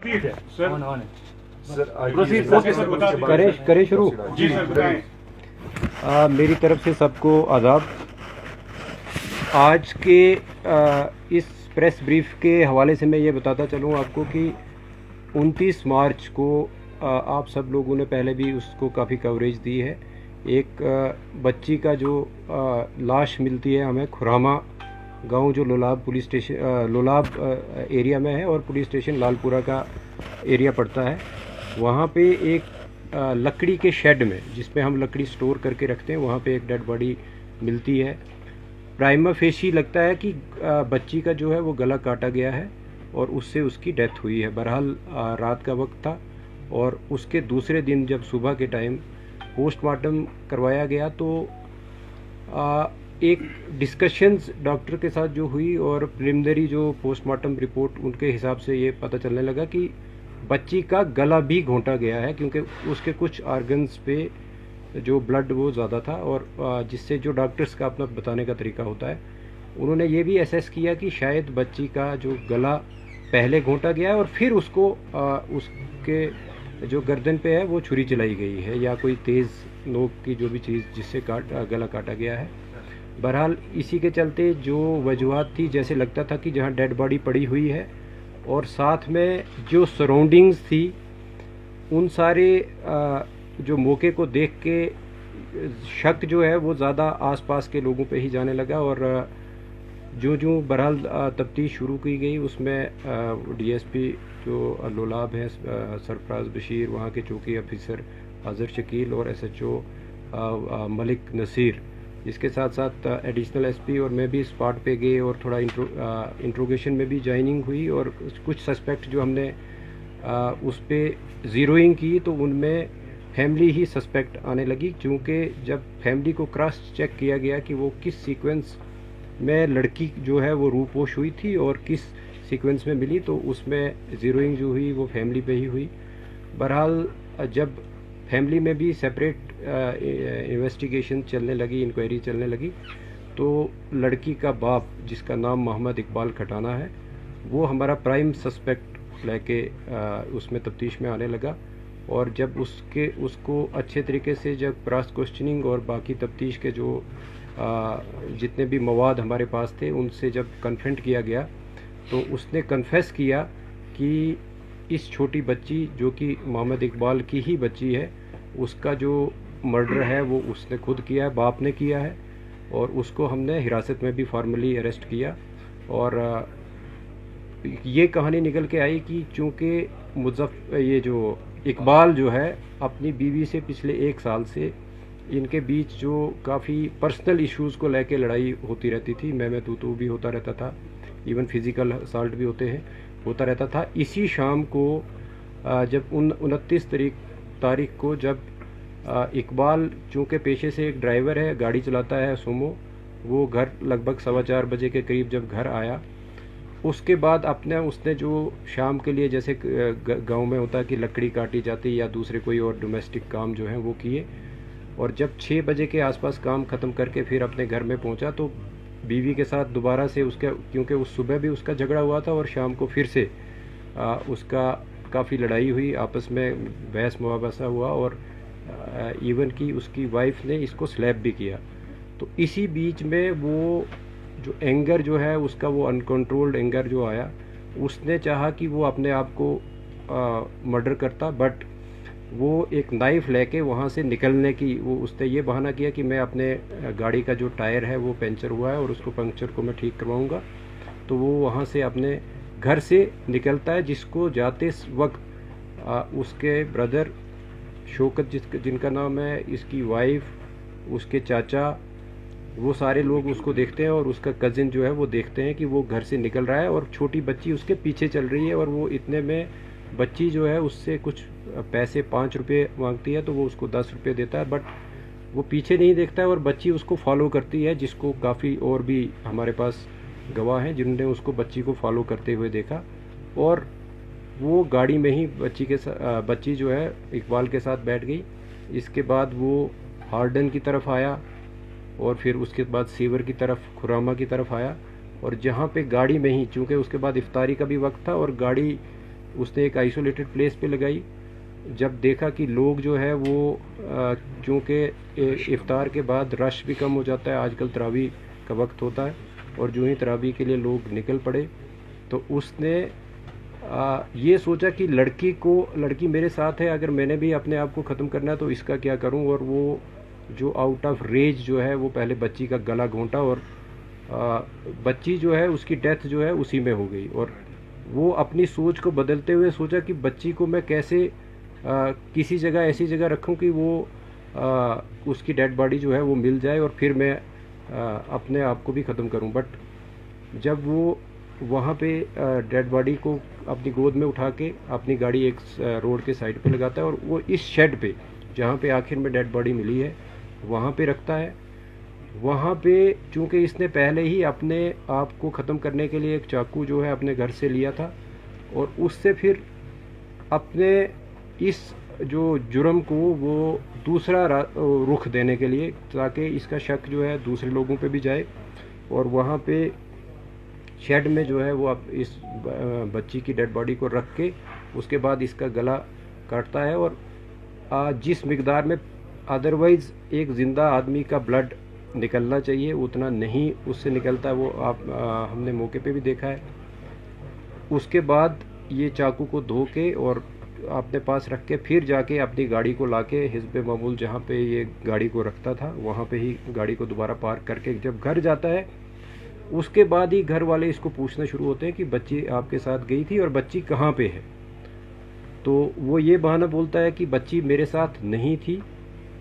ठीक है सर। करें शुरू। जी सर बताएं। मेरी तरफ से सबको आदाब। आज के इस प्रेस ब्रीफ के हवाले से मैं ये बताता चलूँ आपको कि 29 मार्च को आप सब लोगों ने पहले भी उसको काफ़ी कवरेज दी है। एक बच्ची का जो लाश मिलती है हमें खुरामा गांव जो Lolab police station Lolab area में है और पुलिस स्टेशन लालपुरा का एरिया पड़ता है। वहाँ पे एक लकड़ी के शेड में जिसमें हम लकड़ी स्टोर करके रखते हैं वहाँ पे एक डेड बॉडी मिलती है। प्राइमा फेशी लगता है कि बच्ची का जो है वो गला काटा गया है और उससे उसकी डेथ हुई है। बहरहाल रात का वक्त था और उसके दूसरे दिन जब सुबह के टाइम पोस्टमार्टम करवाया गया तो एक डिस्कशंस डॉक्टर के साथ जो हुई और प्रिलिमिनरी जो पोस्टमार्टम रिपोर्ट उनके हिसाब से ये पता चलने लगा कि बच्ची का गला भी घोंटा गया है क्योंकि उसके कुछ ऑर्गन्स पे जो ब्लड वो ज़्यादा था और जिससे जो डॉक्टर्स का अपना बताने का तरीका होता है उन्होंने ये भी असेस किया कि शायद बच्ची का जो गला पहले घोंटा गया है और फिर उसको उसके जो गर्दन पे है वो छुरी चलाई गई है या कोई तेज़ नोक की जो भी चीज़ जिससे गला काटा गया है। बहरहाल इसी के चलते जो वजूहत थी जैसे लगता था कि जहाँ डेड बॉडी पड़ी हुई है और साथ में जो सराउंडिंग्स थी उन सारे जो मौके को देख के शक जो है वो ज़्यादा आसपास के लोगों पे ही जाने लगा और जो बहरहाल तफ्तीश शुरू की गई उसमें डीएसपी जो लोलाब है सरफराज बशीर, वहाँ के चौकी ऑफिसर अजहर शकील और एसएचओ मलिक नसीर, इसके साथ साथ एडिशनल एसपी और मैं भी स्पॉट पे गए और थोड़ा इंट्रोगेशन में भी ज्वाइनिंग हुई और कुछ सस्पेक्ट जो हमने उस पर ज़ीरोइंग की तो उनमें फैमिली ही सस्पेक्ट आने लगी क्योंकि जब फैमिली को क्रॉस चेक किया गया कि वो किस सीक्वेंस में लड़की जो है वो रूपोश हुई थी और किस सीक्वेंस में मिली तो उसमें ज़ीरोइंग जो हुई वो फैमिली पे ही हुई। बहरहाल जब फैमिली में भी सेपरेट इन्वेस्टिगेशन चलने लगी, इंक्वायरी चलने लगी तो लड़की का बाप जिसका नाम मोहम्मद इकबाल खटाना है वो हमारा प्राइम सस्पेक्ट लेके उसमें तफ्तीश में आने लगा और जब उसको अच्छे तरीके से जब क्रॉस क्वेश्चनिंग और बाकी तफ्तीश के जो जितने भी मवाद हमारे पास थे उनसे जब कन्फ्रंट किया गया तो उसने कन्फेस किया कि इस छोटी बच्ची जो कि मोहम्मद इकबाल की ही बच्ची है उसका जो मर्डर है वो उसने खुद किया है, बाप ने किया है और उसको हमने हिरासत में भी फॉर्मली अरेस्ट किया। और ये कहानी निकल के आई कि चूँकि ये जो इकबाल जो है अपनी बीवी से पिछले 1 साल से इनके बीच जो काफ़ी पर्सनल इश्यूज़ को लेके लड़ाई होती रहती थी, मैं तू भी होता रहता था, इवन फिज़िकल असॉल्ट भी होता रहता था। इसी शाम को जब 29 तारीख को जब इकबाल चूँकि पेशे से एक ड्राइवर है, गाड़ी चलाता है सुमो, वो घर लगभग 4:15 बजे के करीब जब घर आया उसके बाद उसने जो शाम के लिए जैसे गांव में होता है कि लकड़ी काटी जाती या दूसरे कोई और डोमेस्टिक काम जो है वो किए और जब 6 बजे के आसपास काम ख़त्म करके फिर अपने घर में पहुंचा तो बीवी के साथ दोबारा से उसका क्योंकि उस सुबह भी उसका झगड़ा हुआ था और शाम को फिर से उसका काफ़ी लड़ाई हुई, आपस में बहस मुआवजा हुआ और इवन की उसकी वाइफ ने इसको स्लैप भी किया। तो इसी बीच में वो जो एंगर जो है उसका वो अनकंट्रोल्ड एंगर जो आया उसने चाहा कि वो अपने आप को मर्डर करता, बट वो एक नाइफ़ लेके वहाँ से निकलने की उसने ये बहाना किया कि मैं अपने गाड़ी का जो टायर है वो पंचर हुआ है और उसको पंक्चर को मैं ठीक करवाऊँगा। तो वो वहाँ से अपने घर से निकलता है जिसको जाते वक्त उसके ब्रदर शौकत जिनका नाम है, इसकी वाइफ, उसके चाचा, वो सारे लोग उसको देखते हैं और उसका कज़िन जो है वो देखते हैं कि वो घर से निकल रहा है और छोटी बच्ची उसके पीछे चल रही है और वो इतने में बच्ची जो है उससे कुछ पैसे 5 रुपये मांगती है तो वो उसको 10 रुपये देता है, बट वो पीछे नहीं देखता है और बच्ची उसको फॉलो करती है, जिसको काफ़ी और भी हमारे पास गवाह हैं जिन्होंने उसको बच्ची को फॉलो करते हुए देखा और वो गाड़ी में ही बच्ची जो है इकबाल के साथ बैठ गई। इसके बाद वो हार्डन की तरफ आया और फिर उसके बाद सीवर की तरफ, खुरामा की तरफ आया और जहाँ पे गाड़ी में ही, चूँकि उसके बाद इफ्तारी का भी वक्त था और गाड़ी उसने एक आइसोलेटेड प्लेस पे लगाई। जब देखा कि लोग जो है वो चूँकि इफ्तार के बाद रश भी कम हो जाता है, आजकल तरावी का वक्त होता है, और जो ही तरावी के लिए लोग निकल पड़े, तो उसने ये सोचा कि लड़की मेरे साथ है, अगर मैंने भी अपने आप को ख़त्म करना है तो इसका क्या करूं। और वो जो आउट ऑफ रेज जो है वो पहले बच्ची का गला घोंटा, और बच्ची जो है उसकी डेथ जो है उसी में हो गई। और वो अपनी सोच को बदलते हुए सोचा कि बच्ची को मैं कैसे किसी जगह ऐसी जगह रखूं कि वो उसकी डेड बॉडी जो है वो मिल जाए, और फिर मैं अपने आप को भी ख़त्म करूं। बट जब वो वहाँ पे डेड बॉडी को अपनी गोद में उठा के अपनी गाड़ी एक रोड के साइड पे लगाता है, और वो इस शेड पे जहाँ पे आखिर में डेड बॉडी मिली है वहाँ पे रखता है। वहाँ पे चूँकि इसने पहले ही अपने आप को ख़त्म करने के लिए एक चाकू जो है अपने घर से लिया था, और उससे फिर अपने इस जो जुर्म को वो दूसरा रुख देने के लिए, ताकि इसका शक जो है दूसरे लोगों पे भी जाए, और वहाँ पे शेड में जो है वो अब इस बच्ची की डेड बॉडी को रख के उसके बाद इसका गला काटता है। और जिस मिकदार में अदरवाइज़ एक ज़िंदा आदमी का ब्लड निकलना चाहिए उतना नहीं उससे निकलता है, वो हमने मौके पे भी देखा है। उसके बाद ये चाकू को धो के और अपने पास रख के फिर जाके अपनी गाड़ी को लाके हिस्बे मामूल जहाँ पे ये गाड़ी को रखता था वहाँ पे ही गाड़ी को दोबारा पार्क करके जब घर जाता है, उसके बाद ही घर वाले इसको पूछना शुरू होते हैं कि बच्ची आपके साथ गई थी और बच्ची कहाँ पे है। तो वो ये बहाना बोलता है कि बच्ची मेरे साथ नहीं थी।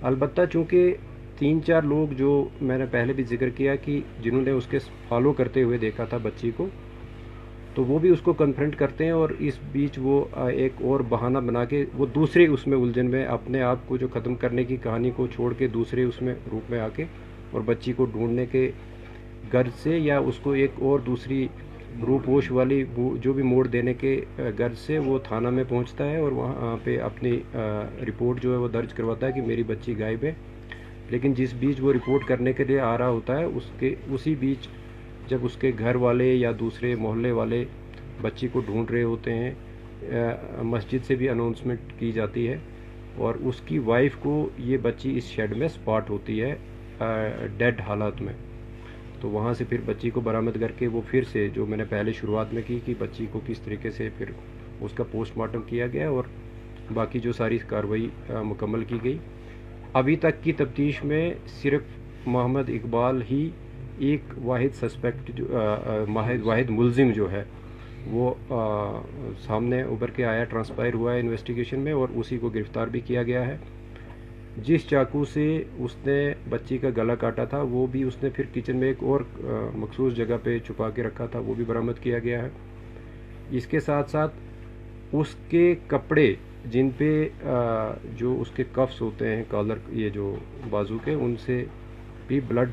अलबत्ता चूँकि 3-4 लोग जो मैंने पहले भी जिक्र किया कि जिन्होंने उसके फॉलो करते हुए देखा था बच्ची को, तो वो भी उसको कन्फ्रंट करते हैं, और इस बीच वो एक और बहाना बना के वो दूसरे उसमें उलझन में अपने आप को जो ख़त्म करने की कहानी को छोड़ के दूसरे उसमें रूप में आके और बच्ची को ढूंढने के गर्ज से या उसको एक और दूसरी रूपोश वाली जो भी मोड़ देने के गर्ज से वो थाना में पहुंचता है, और वहाँ पे अपनी रिपोर्ट जो है वो दर्ज करवाता है कि मेरी बच्ची गायब है। लेकिन जिस बीच वो रिपोर्ट करने के लिए आ रहा होता है उसी बीच जब उसके घर वाले या दूसरे मोहल्ले वाले बच्ची को ढूंढ रहे होते हैं, मस्जिद से भी अनाउंसमेंट की जाती है, और उसकी वाइफ को ये बच्ची इस शेड में स्पॉट होती है डेड हालात में। तो वहाँ से फिर बच्ची को बरामद करके वो फिर से जो मैंने पहले शुरुआत में की कि बच्ची को किस तरीके से फिर उसका पोस्टमार्टम किया गया और बाकी जो सारी कार्रवाई मुकम्मल की गई। अभी तक की तफ्तीश में सिर्फ मोहम्मद इकबाल ही एक वाहिद सस्पेक्ट जो वाहिद मुलजिम जो है वो सामने उभर के आया, ट्रांसपायर हुआ है इन्वेस्टिगेशन में, और उसी को गिरफ़्तार भी किया गया है। जिस चाकू से उसने बच्ची का गला काटा था वो भी उसने फिर किचन में एक और मखसूस जगह पे छुपा के रखा था, वो भी बरामद किया गया है। इसके साथ साथ उसके कपड़े जिन पे जो उसके कफ्स होते हैं कॉलर, ये जो बाजू के, उनसे भी ब्लड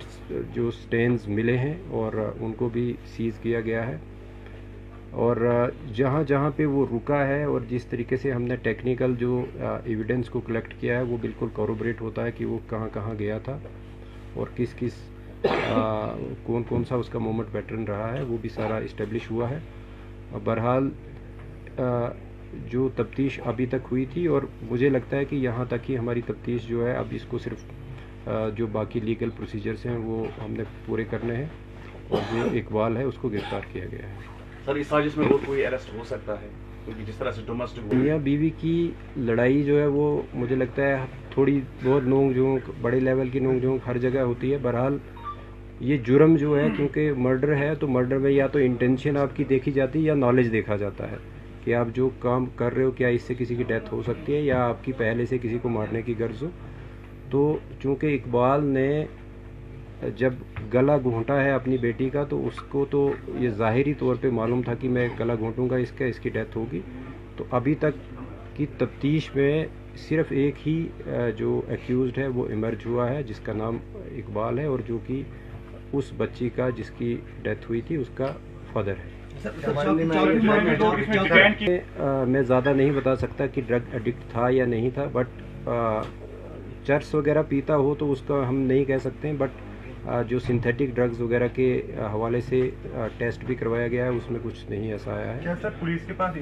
जो स्टेन्स मिले हैं और उनको भी सीज़ किया गया है। और जहाँ जहाँ पे वो रुका है और जिस तरीके से हमने टेक्निकल जो एविडेंस को कलेक्ट किया है वो बिल्कुल कॉरोबरेट होता है कि वो कहाँ कहाँ गया था और किस किस कौन कौन सा उसका मूवमेंट पैटर्न रहा है, वो भी सारा इस्टेब्लिश हुआ है। बहरहाल जो तफ्तीश अभी तक हुई थी, और मुझे लगता है कि यहाँ तक ही हमारी तफ्तीश जो है, अब इसको सिर्फ जो बाकी लीगल प्रोसीजर्स हैं वो हमने पूरे करने हैं, और जो इकबाल है उसको गिरफ्तार किया गया है। सर इस साजिश में और कोई अरेस्ट हो सकता है, क्योंकि जिस तरह से डोमेस्टिक मियाँ बीवी की लड़ाई जो है वो मुझे लगता है थोड़ी बहुत नोक झोंक, बड़े लेवल की नोक झोंक हर जगह होती है। बहरहाल ये जुर्म जो है, क्योंकि मर्डर है तो मर्डर में या तो इंटेंशन आपकी देखी जाती है या नॉलेज देखा जाता है कि आप जो काम कर रहे हो क्या इससे किसी की डेथ हो सकती है या आपकी पहले से किसी को मारने की गर्ज हो। तो चूँकि इकबाल ने जब गला घोंटा है अपनी बेटी का, तो उसको तो ये ज़ाहिरी तौर पे मालूम था कि मैं गला घोंटूंगा इसकी डेथ होगी। तो अभी तक की तफ्तीश में सिर्फ एक ही जो एक्यूज़ड है वो इमर्ज हुआ है, जिसका नाम इकबाल है, और जो कि उस बच्ची का जिसकी डेथ हुई थी उसका फादर है। मैं ज़्यादा नहीं बता सकता कि ड्रग एडिक्ट था या नहीं था, बट चर्स वगैरह पीता हो तो उसका हम नहीं कह सकते हैं। बट जो सिंथेटिक ड्रग्स वगैरह के हवाले से टेस्ट भी करवाया गया है, उसमें कुछ नहीं ऐसा आया है। क्या सर पुलिस के पास